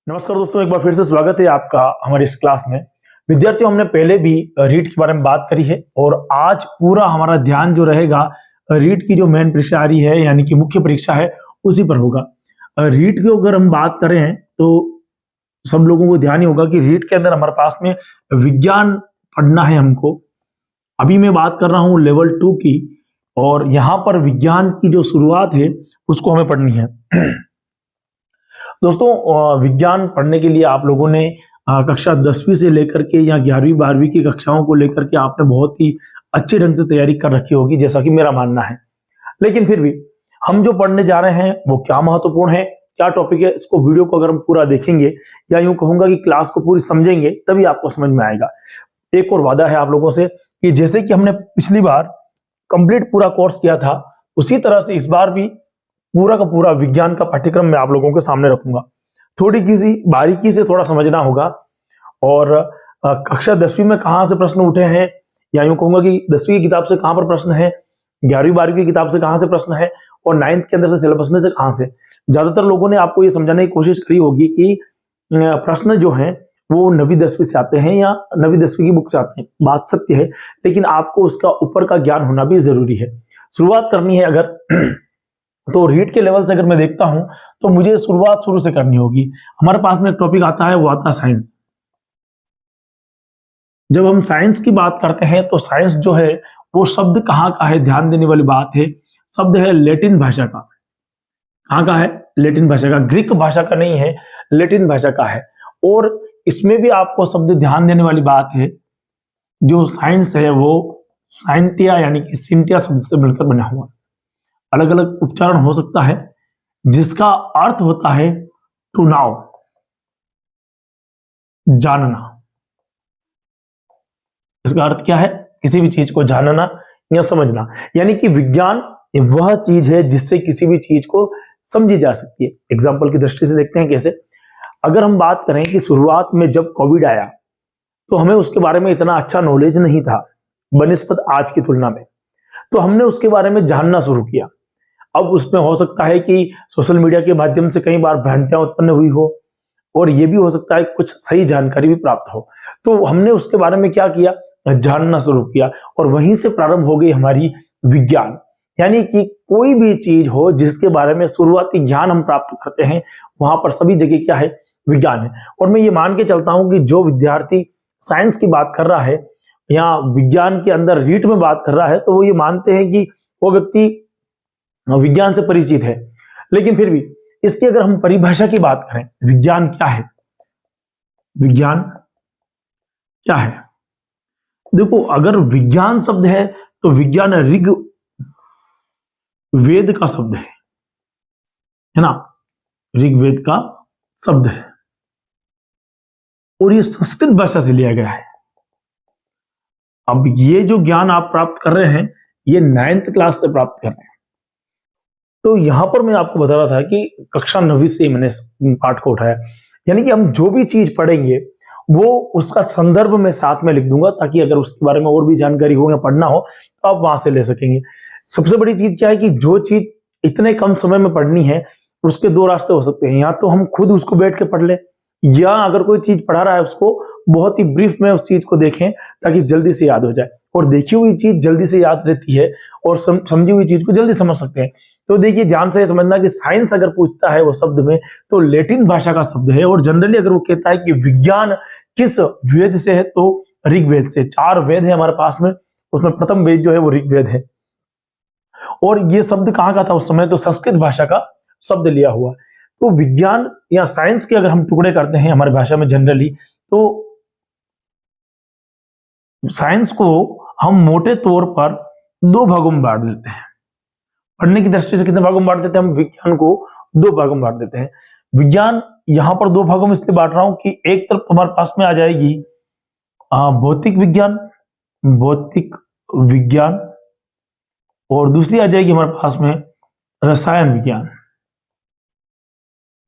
नमस्कार दोस्तों, एक बार फिर से स्वागत है आपका हमारी इस क्लास में। विद्यार्थियों, हमने पहले भी रीट के बारे में बात करी है और आज पूरा हमारा ध्यान जो रहेगा रीट की जो मेन परीक्षा आ रही है यानी कि मुख्य परीक्षा है उसी पर होगा। रीट की अगर हम बात करें तो सब लोगों को ध्यान ही होगा कि रीट के अंदर हमारे पास में विज्ञान पढ़ना है हमको। अभी मैं बात कर रहा हूँ लेवल 2 की और यहाँ पर विज्ञान की जो शुरुआत है उसको हमें पढ़नी है। दोस्तों, विज्ञान पढ़ने के लिए आप लोगों ने कक्षा 10वीं से लेकर के या 11वीं 12वीं की कक्षाओं को लेकर के आपने बहुत ही अच्छे ढंग से तैयारी कर रखी होगी, जैसा कि मेरा मानना है। लेकिन फिर भी हम जो पढ़ने जा रहे हैं वो क्या महत्वपूर्ण है, क्या टॉपिक है, इसको वीडियो को अगर हम पूरा देखेंगे या यूं कहूंगा कि क्लास को पूरी समझेंगे तभी आपको समझ में आएगा। एक और वादा है आप लोगों से कि जैसे कि हमने पिछली बार कंप्लीट पूरा कोर्स किया था उसी तरह से इस बार भी पूरा का पूरा विज्ञान का पाठ्यक्रम मैं आप लोगों के सामने रखूंगा। थोड़ी किसी बारीकी से थोड़ा समझना होगा और कक्षा 10वीं में कहां से प्रश्न उठे हैं या यूं कहूंगा कि 10वीं की किताब से कहां पर प्रश्न है, 11वीं 12वीं की किताब से कहां से प्रश्न है और 9th के अंदर से सिलेबस में से कहां से। ज्यादातर लोगों ने आपको ये समझाने की कोशिश करी होगी कि प्रश्न जो है वो 9वीं 10वीं से आते हैं या 9वीं 10वीं की बुक से आते हैं। बात सत्य है, लेकिन आपको उसका ऊपर का ज्ञान होना भी जरूरी है। शुरुआत करनी है अगर तो रीट के लेवल से अगर मैं देखता हूं तो मुझे शुरुआत शुरू से करनी होगी। हमारे पास में एक टॉपिक आता है, वो आता है साइंस। जब हम साइंस की बात करते हैं तो साइंस जो है वो शब्द कहाँ का है, ध्यान देने वाली बात है। शब्द है लैटिन भाषा का। कहाँ का है? लैटिन भाषा का। ग्रीक भाषा का नहीं है, लैटिन भाषा का है। और इसमें भी आपको शब्द ध्यान देने वाली बात है, जो साइंस है वो साइंटिया यानी कि सिंटिया शब्द से मिलकर बना हुआ। अलग अलग उच्चारण हो सकता है जिसका अर्थ होता है टू नाउ, जानना। इसका अर्थ क्या है? किसी भी चीज को जानना या समझना। यानी कि विज्ञान वह चीज है जिससे किसी भी चीज को समझी जा सकती है। एग्जाम्पल की दृष्टि से देखते हैं कैसे। अगर हम बात करें कि शुरुआत में जब कोविड आया तो हमें उसके बारे में इतना अच्छा नॉलेज नहीं था बनिस्पत आज की तुलना में, तो हमने उसके बारे में जानना शुरू किया। अब उसमें हो सकता है कि सोशल मीडिया के माध्यम से कई बार भ्रांतियां उत्पन्न हुई हो और ये भी हो सकता है कुछ सही जानकारी भी प्राप्त हो, तो हमने उसके बारे में क्या किया? जानना शुरू किया और वहीं से प्रारंभ हो गई हमारी विज्ञान। यानी कि कोई भी चीज हो जिसके बारे में शुरुआती ज्ञान हम प्राप्त करते हैं वहां पर सभी जगह क्या है? विज्ञान है। और मैं ये मान के चलता हूं कि जो विद्यार्थी साइंस की बात कर रहा है या विज्ञान के अंदर रीट में बात कर रहा है तो वो ये मानते हैं कि वो व्यक्ति विज्ञान से परिचित है। लेकिन फिर भी इसकी अगर हम परिभाषा की बात करें, विज्ञान क्या है? विज्ञान क्या है? देखो, अगर विज्ञान शब्द है तो विज्ञान ऋग वेद का शब्द है ना? ऋग्वेद का शब्द है और ये संस्कृत भाषा से लिया गया है। अब ये जो ज्ञान आप प्राप्त कर रहे हैं ये 9th क्लास से प्राप्त कर रहे हैं। तो यहां पर मैं आपको बता रहा था कि कक्षा 9वीं से मैंने पाठ को उठाया। यानी कि हम जो भी चीज पढ़ेंगे वो उसका संदर्भ में साथ में लिख दूंगा ताकि अगर उसके बारे में और भी जानकारी हो या पढ़ना हो तो आप वहां से ले सकेंगे। सबसे बड़ी चीज क्या है कि जो चीज इतने कम समय में पढ़नी है उसके दो रास्ते हो सकते हैं। या तो हम खुद उसको बैठ के पढ़ ले, या अगर कोई चीज पढ़ा रहा है उसको बहुत ही ब्रीफ में उस चीज को देखें ताकि जल्दी से याद हो जाए। और देखी हुई चीज जल्दी से याद रहती है और समझी हुई चीज को जल्दी समझ सकते हैं। तो देखिए, ध्यान से समझना कि साइंस अगर पूछता है वो शब्द में तो लैटिन भाषा का शब्द है। और जनरली अगर वो कहता है कि विज्ञान किस वेद से है तो ऋग्वेद से। 4 वेद है हमारे पास में, उसमें प्रथम वेद जो है वो ऋग्वेद है। और ये शब्द कहाँ का था उस समय? तो संस्कृत भाषा का शब्द लिया हुआ। तो विज्ञान या साइंस के अगर हम टुकड़े करते हैं हमारी भाषा में जनरली, तो साइंस को हम मोटे तौर पर 2 भागों में बांट देते हैं। पढ़ने की दृष्टि से कितने भागों में बांट देते हैं? हम विज्ञान को 2 भागों में बांट देते हैं। विज्ञान यहां पर 2 भागों में इसलिए बांट रहा हूं कि एक तरफ हमारे पास में आ जाएगी भौतिक विज्ञान, भौतिक विज्ञान, और दूसरी आ जाएगी हमारे पास में रसायन विज्ञान।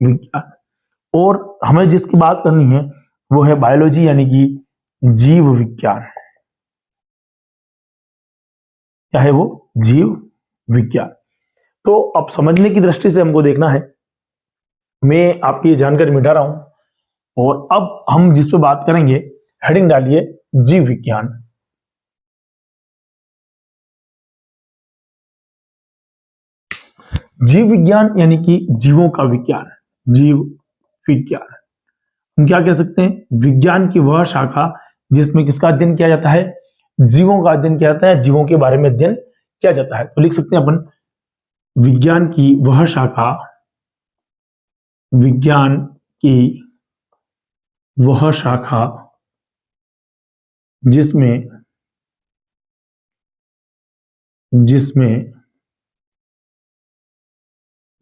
विज्ञान और हमें जिसकी बात करनी है वो है बायोलॉजी यानी कि जीव विज्ञान। क्या है वो? जीव विज्ञान। तो अब समझने की दृष्टि से हमको देखना है, मैं आपकी जानकारी मिटा रहा हूं और अब हम जिस पे बात करेंगे, हेडिंग डालिए जीव विज्ञान। जीव विज्ञान यानी कि जीवों का विज्ञान, जीव विज्ञान। हम क्या कह सकते हैं, विज्ञान की वह शाखा जिसमें किसका अध्ययन किया जाता है, जीवों का अध्ययन किया जाता है, जीवों के बारे में अध्ययन किया जाता है। तो लिख सकते हैं अपन, विज्ञान की वह शाखा, विज्ञान की वह शाखा जिसमें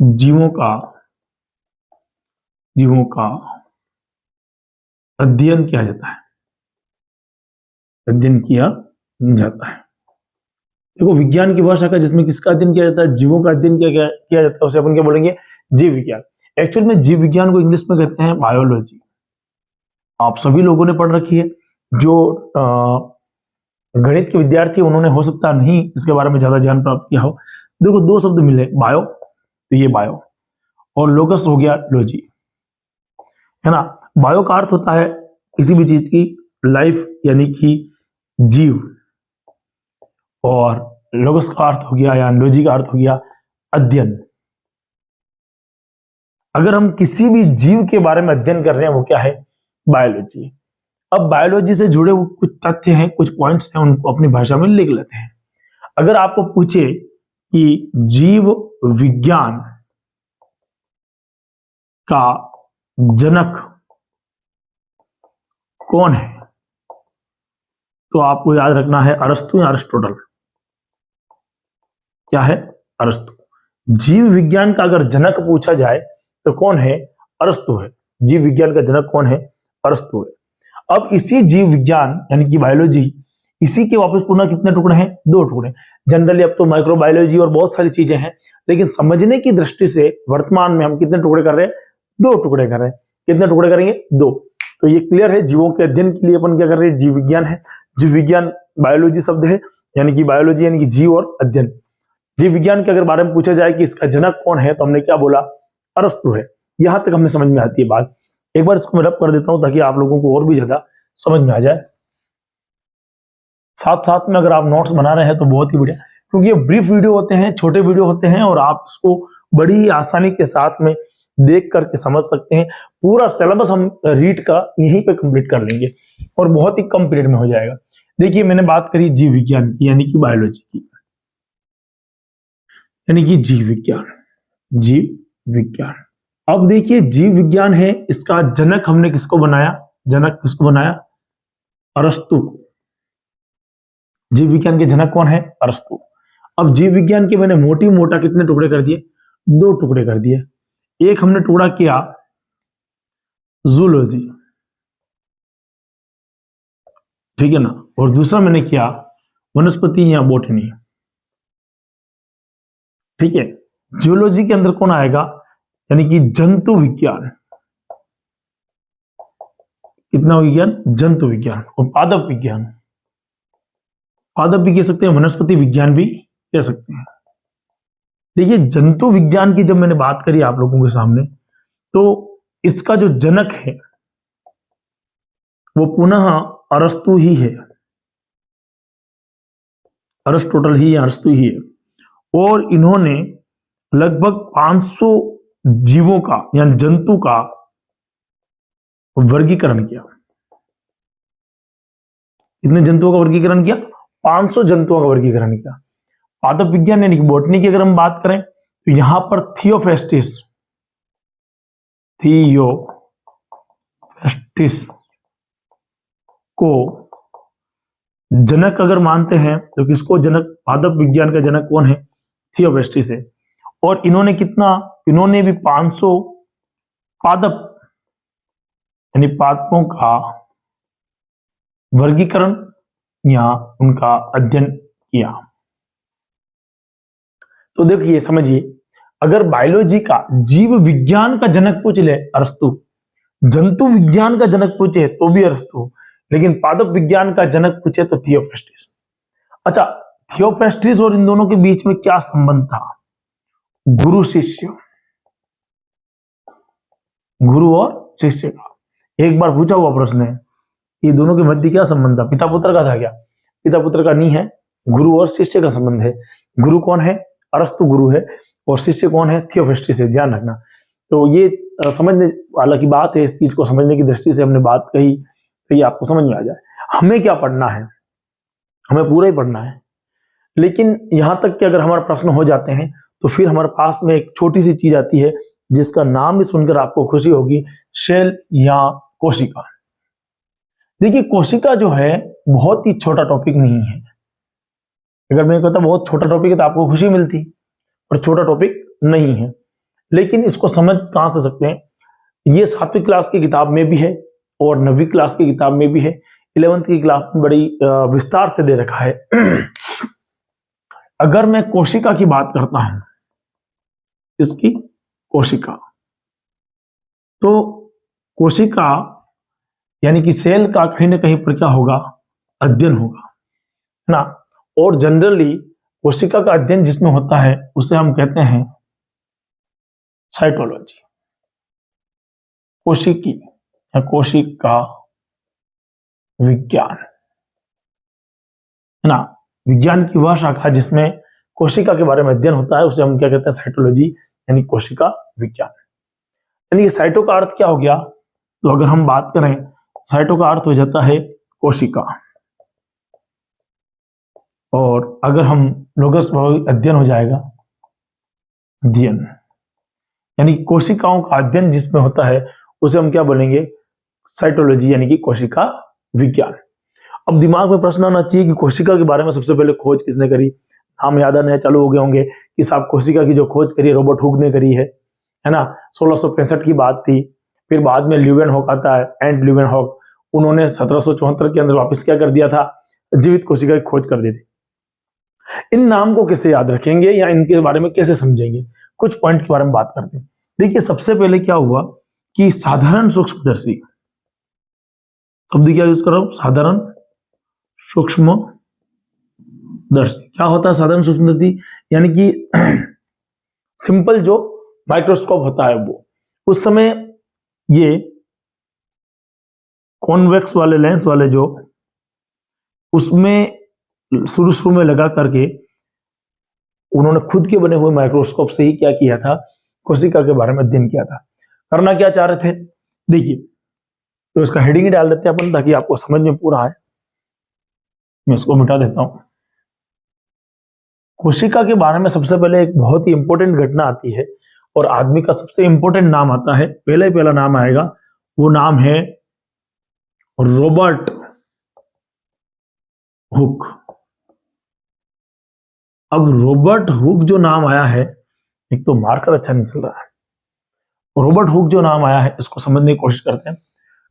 जीवों का अध्ययन किया जाता है, अध्ययन किया जाता है। देखो, विज्ञान की वह शाखा जिसमें किसका अध्ययन किया जाता है, जीवों का अध्ययन किया जाता है, उसे अपन क्या बोलेंगे, जीव विज्ञान। एक्चुअल में जीव विज्ञान को इंग्लिश में कहते हैं बायोलॉजी। आप सभी लोगों ने पढ़ रखी है। जो गणित के विद्यार्थी, उन्होंने हो सकता नहीं इसके बारे में ज्यादा ज्ञान प्राप्त किया हो। देखो, दो शब्द मिले, बायो, तो ये बायो, और लोगस हो गया लॉजी, है ना। बायो का अर्थ होता है किसी भी चीज की लाइफ, यानी कि जीव, और लोगस का अर्थ हो गया या लॉजी का अर्थ हो गया अध्ययन। अगर हम किसी भी जीव के बारे में अध्ययन कर रहे हैं, वो क्या है, बायोलॉजी। अब बायोलॉजी से जुड़े हुए कुछ तथ्य हैं, कुछ पॉइंट्स हैं, उनको अपनी भाषा में लिख लेते हैं। अगर आपको पूछे कि जीव विज्ञान का जनक कौन है, तो आपको याद रखना है अरस्तु या अरिस्टोटल। क्या है, अरस्तु। जीव विज्ञान का अगर जनक पूछा जाए तो कौन है, अरस्तु है। जीव विज्ञान का जनक कौन है, अरस्तु है। अब इसी जीव विज्ञान यानी कि बायोलॉजी, इसी के वापस पुनः कितने टुकड़े हैं, दो टुकड़े। जनरली अब तो माइक्रोबायोलॉजी और बहुत सारी चीजें हैं, लेकिन समझने की दृष्टि से वर्तमान में हम कितने टुकड़े कर रहे हैं, दो टुकड़े कर रहे हैं। कितने टुकड़े करेंगे, दो। तो ये क्लियर है, जीवों के अध्ययन के लिए अपन क्या कर रहे हैं, जीव विज्ञान है। जीव विज्ञान बायोलॉजी शब्द है, यानी कि बायोलॉजी यानी कि जीव और अध्ययन। जीव विज्ञान के अगर बारे में पूछा जाए कि इसका जनक कौन है, तो हमने क्या बोला, अरस्तु है। यहां तक हमें समझ में आती है बात। एक बार इसको मैं रब कर देता हूं ताकि आप लोगों को और भी ज्यादा समझ में आ जाए। साथ साथ में अगर आप नोट्स बना रहे हैं तो बहुत ही बढ़िया, क्योंकि ये ब्रीफ वीडियो होते हैं, छोटे वीडियो होते हैं, और आप इसको बड़ी आसानी के साथ में देख करके समझ सकते हैं। पूरा सिलेबस हम रीड का यहीं पे कंप्लीट कर लेंगे और बहुत ही कम पीरियड में हो जाएगा। देखिए, मैंने बात करी जीव विज्ञान की, यानी कि बायोलॉजी की, यानी कि जीव विज्ञान, जीव विज्ञान। अब देखिए, जीव विज्ञान है, इसका जनक हमने किसको बनाया, जनक किसको बनाया, अरस्तु। जीव विज्ञान के जनक कौन है, अरस्तु। अब जीव विज्ञान के मैंने मोटी मोटा कितने टुकड़े कर दिए, दो टुकड़े कर दिए। एक हमने टुकड़ा किया जूलॉजी, ठीक है ना, और दूसरा मैंने किया वनस्पति या बॉटनी, ठीक है। जियोलॉजी के अंदर कौन आएगा, यानी कि जंतु विज्ञान। कितना विज्ञान, जंतु विज्ञान। और पादप विज्ञान, पादप भी कह सकते हैं, वनस्पति विज्ञान भी कह सकते हैं। देखिए, जंतु विज्ञान की जब मैंने बात करी आप लोगों के सामने, तो इसका जो जनक है वो पुनः अरस्तु ही है, अरिस्टोटल ही, अरस्तु ही है। और इन्होंने लगभग 500 जीवों का यानी जंतु का वर्गीकरण किया। कितने जंतुओं का वर्गीकरण किया, 500 जंतुओं का वर्गीकरण किया। पादप विज्ञान यानी कि बॉटनी की अगर हम बात करें, तो यहां पर थियोफेस्टिस को जनक अगर मानते हैं, तो किसको जनक, पादप विज्ञान का जनक कौन है, थियोफेस्टिस है। और इन्होंने कितना, इन्होंने भी 500 पादप यानी पादपों का वर्गीकरण या उनका अध्ययन किया। तो देखिए, समझिए, अगर बायोलॉजी का, जीव विज्ञान का जनक पूछ ले, अरस्तु। जंतु विज्ञान का जनक पूछे तो भी अरस्तु, लेकिन पादप विज्ञान का जनक पूछे तो थियोफेस्टिस। अच्छा, थियोफेस्टिस और इन दोनों के बीच में क्या संबंध था, गुरु शिष्य, गुरु और शिष्य का। एक बार पूछा हुआ प्रश्न है, ये दोनों के मध्य क्या संबंध था? पिता पुत्र का था क्या? पिता पुत्र का नहीं है, गुरु और शिष्य का संबंध है। गुरु कौन है? अरस्तु गुरु है, और शिष्य कौन है? थियोफिस्टस है, ध्यान रखना। तो ये समझने वाला की बात है, इस चीज को समझने की दृष्टि से हमने बात कही, तो ये आपको समझ में आ जाए। हमें क्या पढ़ना है? हमें पूरा ही पढ़ना है, लेकिन यहां तक कि अगर हमारे प्रश्न हो जाते हैं तो फिर हमारे पास में एक छोटी सी चीज आती है जिसका नाम भी सुनकर आपको खुशी होगी, सेल या कोशिका। देखिए, कोशिका जो है बहुत ही छोटा टॉपिक नहीं है। अगर मैं कहता बहुत छोटा टॉपिक है तो आपको खुशी मिलती, पर छोटा टॉपिक नहीं है। लेकिन इसको समझ कहां से सकते हैं? ये 7वीं क्लास की किताब में भी है और 9वीं क्लास की किताब में भी है, 11th की क्लास में बड़ी विस्तार से दे रखा है। अगर मैं कोशिका की बात करता हूं, इसकी कोशिका, तो कोशिका यानी कि सेल का कहीं ना कहीं पर क्या होगा? अध्ययन होगा, है ना। और जनरली कोशिका का अध्ययन जिसमें होता है उसे हम कहते हैं साइटोलॉजी, कोशिकी या कोशिका विज्ञान, है ना। विज्ञान की वह शाखा जिसमें कोशिका के बारे में अध्ययन होता है उसे हम क्या कहते हैं? साइटोलॉजी, यानी कोशिका विज्ञान। यानी साइटो का अर्थ क्या हो गया? तो अगर हम बात करें, साइटो का अर्थ हो जाता है कोशिका, और अगर हम लोगस अध्ययन हो जाएगा अध्ययन, यानी कोशिकाओं का अध्ययन जिसमें होता है उसे हम क्या बोलेंगे? साइटोलॉजी, यानी कि कोशिका विज्ञान। अब दिमाग में प्रश्न आना चाहिए कि कोशिका के बारे में सबसे पहले खोज किसने करी? नाम याद आने चालू हो गए होंगे कि साहब कोशिका की जो खोज करी है रॉबर्ट हुक ने करी है ना। 1665 की बात थी। फिर बाद में ल्यूवेनहॉक आता है, एंड ल्यूवेनहॉक, उन्होंने 1774 के अंदर वापस क्या कर दिया था? जीवित कोशिका की खोज कर दी थी। इन नाम को कैसे याद रखेंगे या इनके बारे में कैसे समझेंगे? कुछ पॉइंट के बारे में बात करते हैं। देखिए, सबसे पहले क्या हुआ कि साधारण सूक्ष्मदर्शी शब्द क्या यूज कर रहा हूं? साधारण सूक्ष्मदर्शी। क्या होता है साधारण सूक्ष्मदर्शी? यानी कि सिंपल जो माइक्रोस्कोप होता है वो, उस समय ये कॉन्वेक्स वाले लेंस वाले जो उसमें शुरू में लगा करके उन्होंने खुद के बने हुए माइक्रोस्कोप से ही क्या किया था? कोशिका के बारे में अध्ययन किया था। करना क्या चाह रहे थे? देखिए, तो इसका हेडिंग ही डाल देते हैं अपन ताकि आपको समझ में पूरा आए। मैं इसको मिटा देता हूं। कोशिका के बारे में सबसे पहले एक बहुत ही इंपॉर्टेंट घटना आती है और आदमी का सबसे इंपॉर्टेंट नाम आता है, पहला नाम आएगा, वो नाम है रॉबर्ट हुक। अब रॉबर्ट हुक जो नाम आया है, एक तो मार्कर अच्छा नहीं चल रहा है, रॉबर्ट हुक जो नाम आया है इसको समझने की कोशिश करते हैं।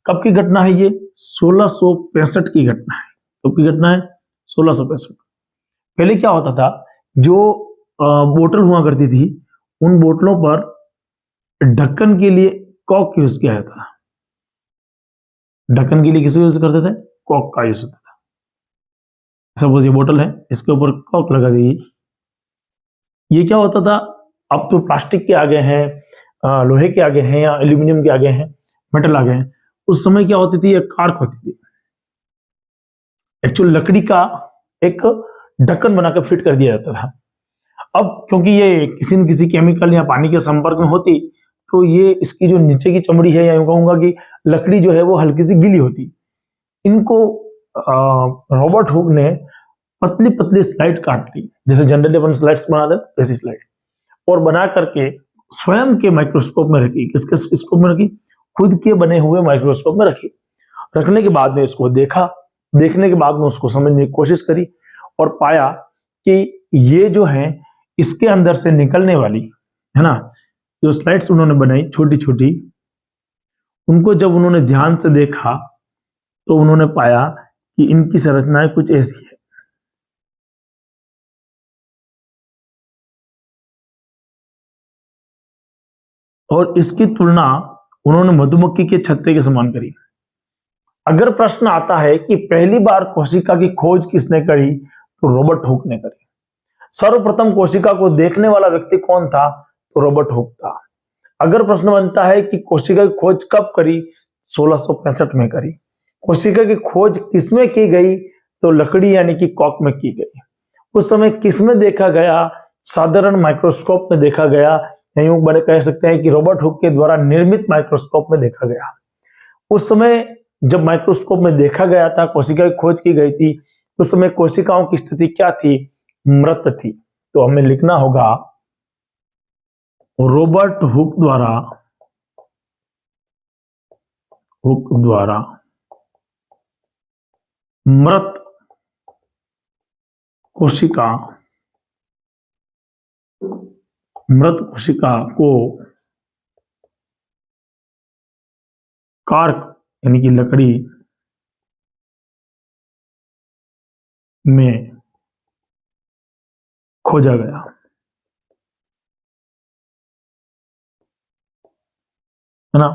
कब की घटना है ये? 1665 की घटना है। कब की घटना है? 1665। पहले क्या होता था, जो बोतल हुआ करती थी उन बोतलों पर ढक्कन के लिए कॉक यूज किया जाता था। ढक्कन के लिए किसको यूज करते थे? कॉक का यूज होता था। सपोज ये बोतल है, इसके ऊपर कॉक लगा दी। ये क्या होता था? अब तो प्लास्टिक के आ गए हैं, लोहे के आ गए हैं, या एल्यूमिनियम के आ गए हैं, मेटल आ गए हैं। उस समय क्या होती थी? एक कार्क होती थी, एक्चुअल लकड़ी का एक ढक्कन बनाकर फिट कर दिया जाता था। अब क्योंकि ये किसी न किसी केमिकल या पानी के संपर्क में होती, तो ये इसकी जो नीचे की चमड़ी है, या यूं कहूंगा कि लकड़ी जो है वो हल्की सी गीली होती। इनको रॉबर्ट हुक ने पतली पतली स्लाइड काट ली, जैसे जनरली अपन स्लाइड्स बना दें वैसी स्लाइड, और बना करके स्वयं के माइक्रोस्कोप में रखी। किसके स्कोप में रखी? खुद के बने हुए माइक्रोस्कोप में रखी। रखने के बाद में इसको देखा, देखने के बाद में उसको समझने की कोशिश करी और पाया कि ये जो है इसके अंदर से निकलने वाली, है ना, जो स्लाइड्स उन्होंने बनाई छोटी छोटी, उनको जब उन्होंने ध्यान से देखा तो उन्होंने पाया कि इनकी संरचनाएं कुछ ऐसी है। और इसकी तुलना उन्होंने मधुमक्खी के छत्ते के समान करी। अगर प्रश्न आता है कि पहली बार कोशिका की खोज किसने करी, तो रॉबर्ट हुक ने करी। सर्वप्रथम कोशिका को देखने वाला व्यक्ति कौन था? तो रॉबर्ट हुक था। अगर प्रश्न बनता है कि कोशिका की खोज कब करी, 1665 में करी। कोशिका की खोज किसमें की गई? तो लकड़ी यानी कि कॉक में की गई। उस समय किसमें देखा गया? साधारण माइक्रोस्कोप में देखा गया, या यूं बड़े कह सकते हैं कि रॉबर्ट हुक के द्वारा निर्मित माइक्रोस्कोप में देखा गया। उस समय जब माइक्रोस्कोप में देखा गया था, कोशिका की खोज की गई थी, उस समय कोशिकाओं की स्थिति क्या थी? मृत थी। तो हमें लिखना होगा रॉबर्ट हुक द्वारा मृत कोशिका को कार्क यानी कि लकड़ी में खोजा गया। है ना?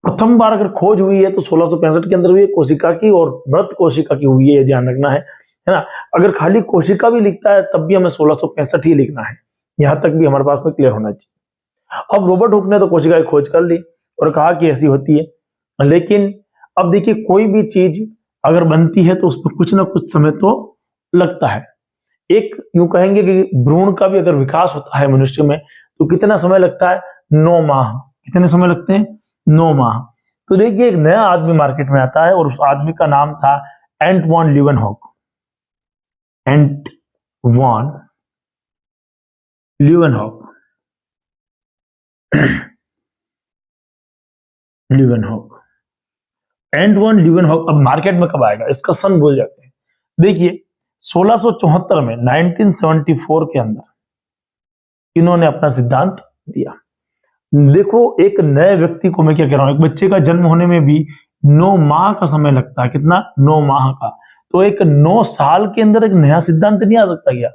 प्रथम बार अगर खोज हुई है तो 1665 के अंदर हुई है कोशिका की, और मृत कोशिका की हुई है, ये ध्यान रखना है ना? अगर खाली कोशिका भी लिखता है तब भी हमें 1665 ही लिखना है। यहां तक भी हमारे पास में क्लियर होना चाहिए। अब रॉबर्ट हुक ने तो कोशिका की खोज कर ली और कहा कि ऐसी होती है, लेकिन अब देखिए कोई भी चीज अगर बनती है तो उसमें कुछ ना कुछ समय तो लगता है। एक यूं कहेंगे कि भ्रूण का भी अगर विकास होता है मनुष्य में तो कितना समय लगता है? 9 माह। कितने समय लगते हैं? 9 माह। तो देखिए एक नया आदमी मार्केट में आता है और उस आदमी का नाम था एंट वॉन लीवेनहॉक। एंट वॉन लीवेनहॉक लीवेनहॉक एंट वॉन लीवेनहॉक अब मार्केट में कब आएगा इसका सन भूल जाते हैं। देखिए 1674 में 1974 के अंदर इन्होंने अपना सिद्धांत दिया। देखो एक नए व्यक्ति को मैं क्या कह रहा हूं, एक बच्चे का जन्म होने में भी 9 माह का समय लगता है। कितना? 9 माह का। तो एक 9 साल के अंदर एक नया सिद्धांत नहीं आ सकता क्या?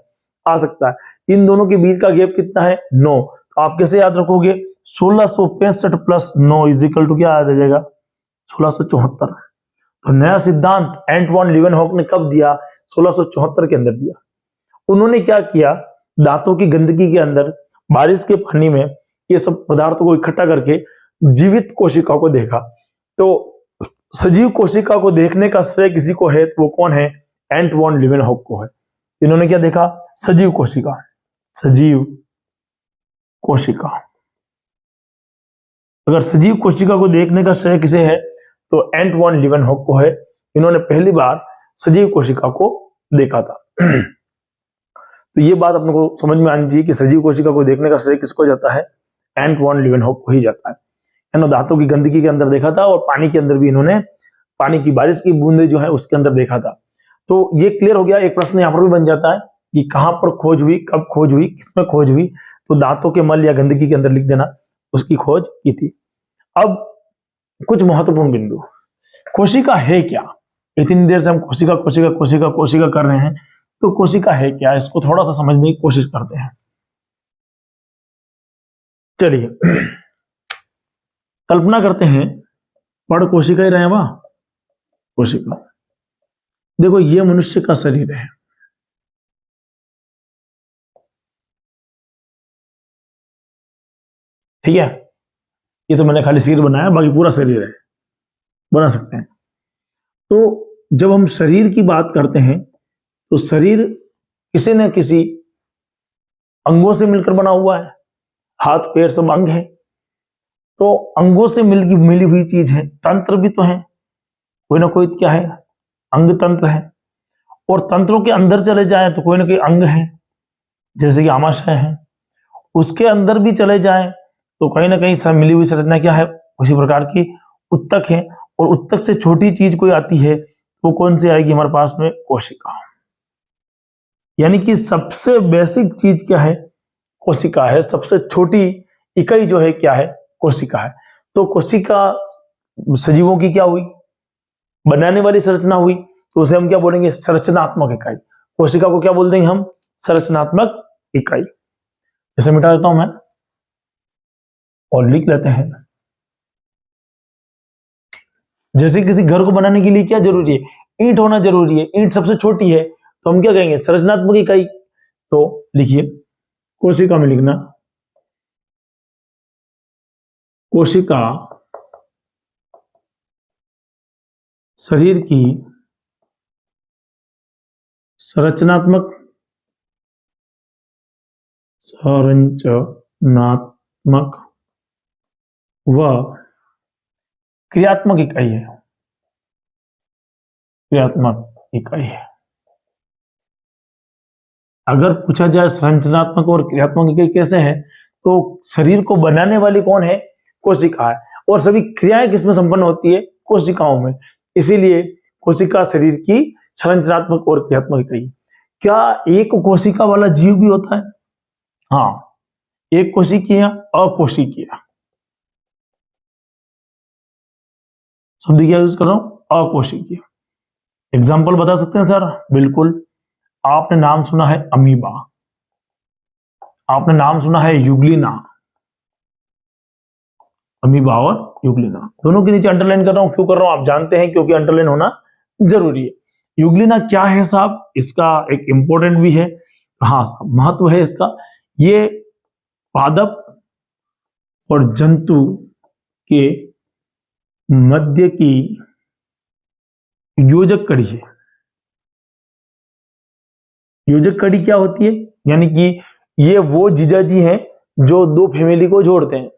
आ सकता है। इन दोनों के बीच का गैप कितना है? 9। तो आप कैसे याद रखोगे? 1665 प्लस 9 इज इक्वल टू क्या आ जाएगा? 1674। तो नया सिद्धांत एंट वॉन लीवेनहॉक ने कब दिया? 1674 के अंदर दिया। उन्होंने क्या किया? दांतों की गंदगी के अंदर बारिश के पानी में ये सब पदार्थों को इकट्ठा करके जीवित कोशिका को देखा। तो सजीव कोशिका को देखने का श्रेय किसी को है तो वो कौन है? एंट वॉन लीवेनहॉक को है। इन्होंने क्या देखा? सजीव कोशिका। सजीव कोशिका। अगर सजीव कोशिका को देखने का श्रेय किसे है तो एंट वॉन लीवेनहॉक को है। इन्होंने पहली बार सजीव कोशिका को देखा था। तो ये बात अपने को समझ में आनी चाहिए कि सजीव कोशिका को देखने का श्रेय किसको जाता है? एंट वॉन लीवेनहॉक को ही जाता है। इन्होंने दांतों की गंदगी के अंदर देखा था और पानी के अंदर भी इन्होंने पानी की बारिश की बूंदे जो है उसके अंदर देखा था। तो ये क्लियर हो गया। एक प्रश्न यहाँ पर भी बन जाता है कि कहां पर खोज हुई, कब खोज हुई, किसमें खोज हुई? तो दांतों के मल या गंदगी के अंदर लिख देना, उसकी खोज की थी। अब कुछ महत्वपूर्ण बिंदु। कोशिका है क्या? इतनी देर से हम कोशिका कोशिका कोशिका कोशिका कर रहे हैं, तो कोशिका है क्या? इसको थोड़ा सा समझने की कोशिश करते हैं। चलिए कल्पना करते हैं पढ़ कोशिका ही रहे वहां। कोशिका, देखो ये मनुष्य का शरीर है। ठीक है, ये तो मैंने खाली शरीर बनाया, बाकी पूरा शरीर है, बना सकते हैं। तो जब हम शरीर की बात करते हैं तो शरीर किसी न किसी अंगों से मिलकर बना हुआ है। हाथ पैर सब अंग है, तो अंगों से मिली हुई चीज है। तंत्र भी तो है, कोई ना कोई क्या है? अंग तंत्र है। और तंत्रों के अंदर चले जाए तो कोई ना कोई अंग है, जैसे कि आमाशय है। उसके अंदर भी चले जाए तो कहीं ना कहीं सब मिली हुई संरचना क्या है? उसी प्रकार की उत्तक है। और उत्तक से छोटी चीज कोई आती है वो कौन सी आएगी हमारे पास में? कोशिका। यानी कि सबसे बेसिक चीज क्या है? कोशिका है। सबसे छोटी इकाई जो है क्या है? कोशिका है। तो कोशिका सजीवों की क्या हुई? बनाने वाली संरचना हुई। तो उसे हम क्या बोलेंगे? संरचनात्मक इकाई। कोशिका को क्या बोल देंगे हम? संरचनात्मक इकाई। इसे मिटा देता हूं मैं और लिख लेते हैं। जैसे किसी घर को बनाने के लिए क्या जरूरी है? ईंट होना जरूरी है। ईंट सबसे छोटी है तो हम क्या कहेंगे? संरचनात्मक इकाई। तो लिखिए कोशिका में लिखना, कोशिका शरीर की संरचनात्मक व क्रियात्मक इकाई है। क्रियात्मक इकाई है। अगर पूछा जाए संरचनात्मक और क्रियात्मक इकाई कैसे है, तो शरीर को बनाने वाली कौन है? कोशिका है। और सभी क्रियाएं किसमें संपन्न होती है? कोशिकाओं में। इसीलिए कोशिका शरीर की संरचनात्मक और क्रियात्मक इकाई। क्या एक कोशिका वाला जीव भी होता है? हाँ, एक कोशिकीय, अकोशिकीय। शब्द क्या यूज कर रहा हूं? अकोशिकीय। एग्जाम्पल बता सकते हैं सर? बिल्कुल। आपने नाम सुना है अमीबा, आपने नाम सुना है यूग्लिना। अमीबा और यूग्लिना दोनों के नीचे अंडरलाइन कर रहा हूं। क्यों कर रहा हूं आप जानते हैं, क्योंकि अंडरलाइन होना जरूरी है। यूग्लिना क्या है साहब? इसका एक इंपॉर्टेंट भी है, हाँ साहब महत्व है इसका। ये पादप और जंतु के मध्य की योजक कड़ी है। योजक कड़ी क्या होती है? यानी कि ये वो जीजाजी हैं जो दो फैमिली को जोड़ते हैं।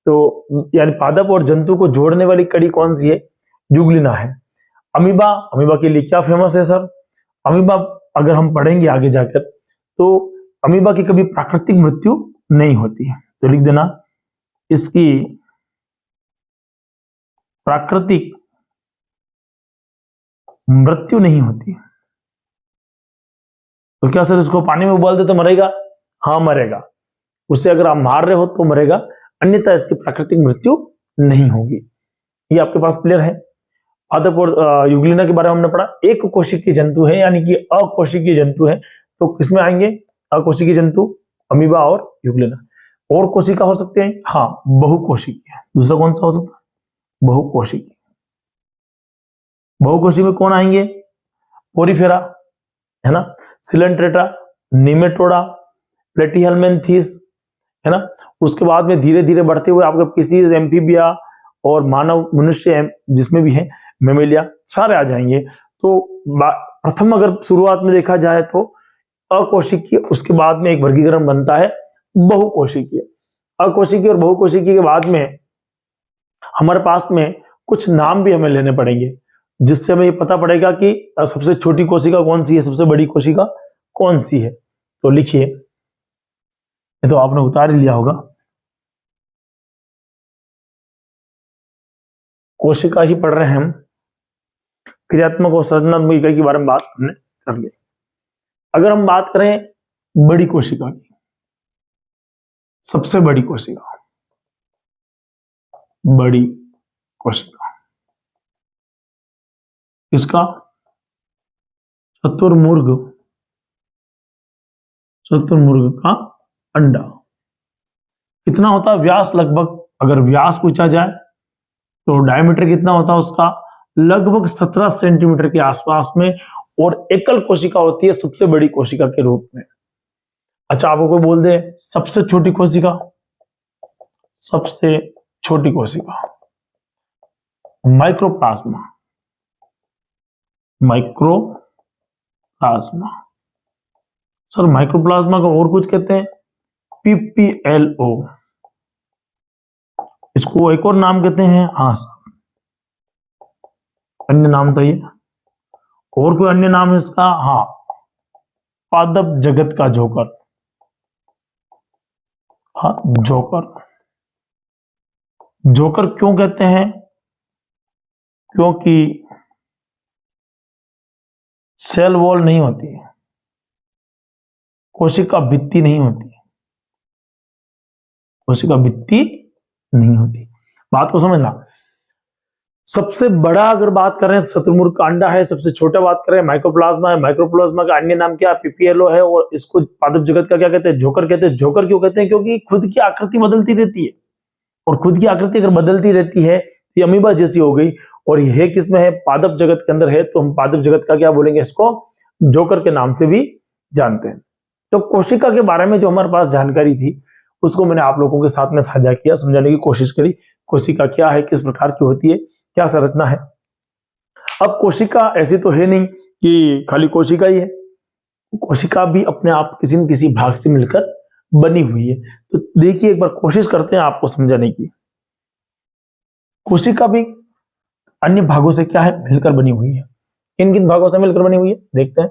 तो यानी पादप और जंतु को जोड़ने वाली कड़ी कौन सी है? यूग्लिना है। अमीबा, अमीबा के लिए क्या फेमस है सर? अमीबा अगर हम पढ़ेंगे आगे जाकर, तो अमीबा की कभी प्राकृतिक मृत्यु नहीं होती है। तो लिख देना, इसकी प्राकृतिक मृत्यु नहीं होती। तो क्या सर इसको पानी में उबाल दे तो मरेगा? हाँ मरेगा। उससे अगर आप मार रहे हो तो मरेगा, अन्यथा इसकी प्राकृतिक मृत्यु नहीं होगी। ये आपके पास क्लियर है? पादप और यूग्लिना के बारे में हमने पढ़ा। एक कोशिकीय जंतु है, यानी कि अकोशिकीय जंतु है। तो किसमें आएंगे अकोशिकीय जंतु? अमीबा और यूग्लिना। और कोशिका हो सकते हैं? हाँ, बहुकोशिकीय। दूसरा कौन सा हो सकता है? बहुकोशिकीय। बहुकोशी में कौन आएंगे? पोरीफेरा है ना, सिलेंट्रेटा, निमेटोडा, प्लेटीहेल्मिन्थीस है ना। उसके बाद में धीरे धीरे बढ़ते हुए आपके पीसीज, एम्फीबिया और मानव मनुष्य जिसमें भी है, मेमेलिया, सारे आ जाएंगे। तो प्रथम अगर शुरुआत में देखा जाए तो अकोशिकीय, उसके बाद में एक वर्गीकरण बनता है बहुकोशिकीय। अकोशिकीय और बहुकोशिकीय के बाद में हमारे पास में कुछ नाम भी हमें लेने पड़ेंगे, जिससे हमें ये पता पड़ेगा कि सबसे छोटी कोशिका कौन सी है, सबसे बड़ी कोशिका कौन सी है। तो लिखिए, ये तो आपने उतार ही लिया होगा। कोशिका ही पढ़ रहे हैं हम, क्रियात्मक और संरचनात्मक इकाई के बारे में बात हमने कर ली। अगर हम बात करें बड़ी कोशिका की, सबसे बड़ी कोशिका, बड़ी कोशिका, इसका शुतुरमुर्ग, शुतुरमुर्ग का अंडा कितना होता है? व्यास लगभग, अगर व्यास पूछा जाए तो डायमीटर कितना होता है उसका? लगभग 17 सेंटीमीटर के आसपास में। और एकल कोशिका होती है सबसे बड़ी कोशिका के रूप में। अच्छा, आपको कोई बोल दे सबसे छोटी कोशिका, सबसे छोटी कोशिका माइक्रोप्लाज्मा, माइक्रोप्लाज्मा। सर माइक्रोप्लाज्मा को और कुछ कहते हैं, पीपीएलओ। इसको एक और नाम कहते हैं, हाँ सर, अन्य नाम था ये, और कोई अन्य नाम है इसका? हाँ, पादप जगत का जोकर। हाँ, जोकर। जोकर क्यों कहते हैं? क्योंकि सेल वॉल नहीं होती है, कोशिका भित्ति नहीं होती, कोशिका भित्ति नहीं होती। बात को समझना। सबसे बड़ा अगर बात करें तो शुतुरमुर्ग का अंडा है, सबसे छोटा बात करें माइक्रोप्लाज्मा है। माइक्रोप्लाज्मा का अन्य नाम क्या? पीपीएलओ है। और इसको पादप जगत का क्या कहते हैं? जोकर कहते हैं। जोकर क्यों कहते हैं? क्योंकि खुद की आकृति बदलती रहती है, और खुद की आकृति अगर बदलती रहती है तो अमीबा जैसी हो गई, और यह किसमें है? पादप जगत के अंदर है। तो हम पादप जगत का क्या बोलेंगे? इसको जोकर के नाम से भी जानते हैं। तो कोशिका के बारे में जो हमारे पास जानकारी थी उसको मैंने आप लोगों के साथ में साझा किया, समझाने की कोशिश करी। कोशिका क्या है, किस प्रकार की होती है, क्या संरचना है। अब कोशिका ऐसी तो है नहीं कि खाली कोशिका ही है, कोशिका भी अपने आप किसी न किसी भाग से मिलकर बनी हुई है। तो देखिए एक बार कोशिश करते हैं आपको समझाने की। कोशिका भी अन्य भागों से क्या है, मिलकर बनी हुई है। किन किन भागों से मिलकर बनी हुई है देखते हैं।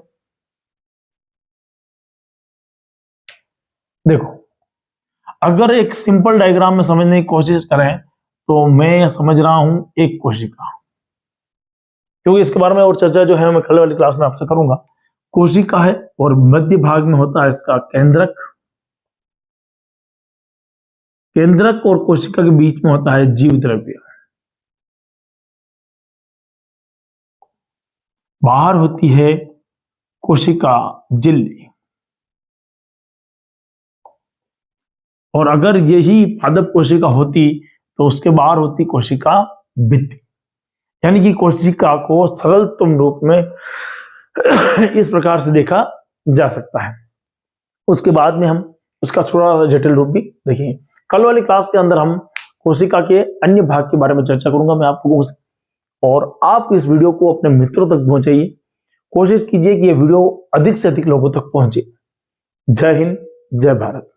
देखो, अगर एक सिंपल डायग्राम में समझने की कोशिश करें तो मैं समझ रहा हूं एक कोशिका, क्योंकि इसके बारे में और चर्चा जो है मैं कल वाली क्लास में आपसे करूंगा। कोशिका है और मध्य भाग में होता है इसका केंद्रक, केंद्रक और कोशिका के बीच में होता है जीव द्रव्य, बाहर होती है कोशिका झिल्ली, और अगर यही पादप कोशिका होती तो उसके बाहर होती कोशिका भित्ति। यानी कि कोशिका को सरलतम रूप में इस प्रकार से देखा जा सकता है। उसके बाद में हम उसका थोड़ा जटिल रूप भी देखेंगे। कल वाली क्लास के अंदर हम कोशिका के अन्य भाग के बारे में चर्चा करूंगा मैं आपको, और आप इस वीडियो को अपने मित्रों तक पहुंचाइए। कोशिश कीजिए कि यह वीडियो अधिक से अधिक लोगों तक पहुंचे। जय हिंद, जय भारत।